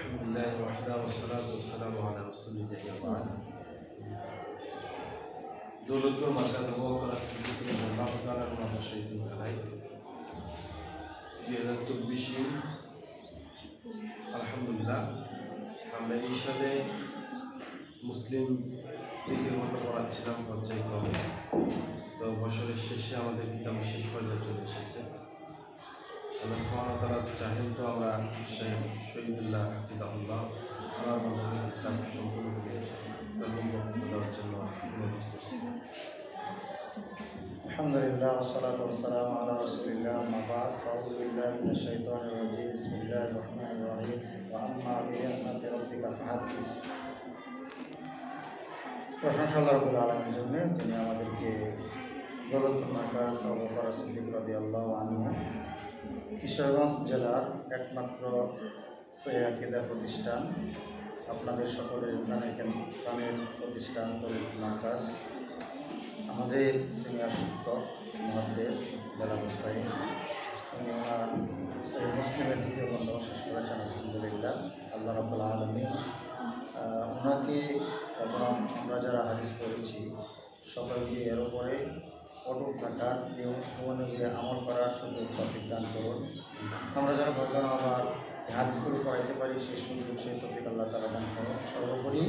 আলহামদুলিল্লাহ ওয়াহদা ওয়াসসালাতু ওয়াসসালামু আলা রাসূলিল্লাহি ওয়া বা'দ। দৌলতপুর মার্কাজ আবু বকর as-সিদ্দিক রাদিয়াল্লাহু তাআলা আনহু শহীদুল খানায় 2024 আলহামদুলিল্লাহ আমরা এই সালে মুসলিম দ্বিতীয় খণ্ড পড়াচ্ছিলাম পর্যায়ক্রমে। তো বছরের শেষে আমাদের কিতাব শেষ পর্যায়ে চলে এসেছে। আল্লাহ সুবহানাহু ওয়া তাআলা চাহেন তো আমরা শহীদুল্লাহ হাফিজাহুল্লাহ আমার মাধ্যমে কিতাব সম্পূর্ণ করে বক্তব্য দেওয়ার জন্য অনুরোধ করছি। আলহামদুলিল্লাহ ওয়াসসালাতু ওয়াসসালামু আলা রাসূলিল্লাহ আম্মা বা'দ। আউযু বিল্লাহি মিনাশ শাইতানির রাজীম। বিসমিল্লাহির রহমানির রহিম। ওয়া আম্মা বিনি'মাতি রাব্বিকা ফাহাদ্দিস। প্রশংসা আল্লাহ রাব্বুল আলামিনের জন্য, যিনি আমাদেরকে দৌলতপুর মার্কাজ আবু বকর as-সিদ্দিক রাদিয়াল্লাহু আনহু কিশোরগঞ্জ জেলার একমাত্র সহিহ আকীদার প্রতিষ্ঠান, আপনাদের সকলের প্রাণের প্রতিষ্ঠান দৌলতপুর মার্কাজ, আমাদের সিনিয়র শিক্ষক মুহাদ্দিস বেলাল হুসাইন, উনি ওনার সহিহ মুসলিমের দ্বিতীয় খণ্ড শেষ করেছেন আলহামদুলিল্লাহ। আল্লাহ রাব্বুল আলামিন ওনাকে এবং আমরা যারা হাদিস পড়েছি সকলকে এর উপরে অটুট থাকার, এই অনুযায়ী আমল করার সুযোগ তৌফিক দান করুন। আমরা যারা ভজন আবার হাদিসগুলো পড়াইতে পারি সেই সুযোগ সেই তৌফিক আল্লাহ তাআলা দান করুন। সর্বোপরি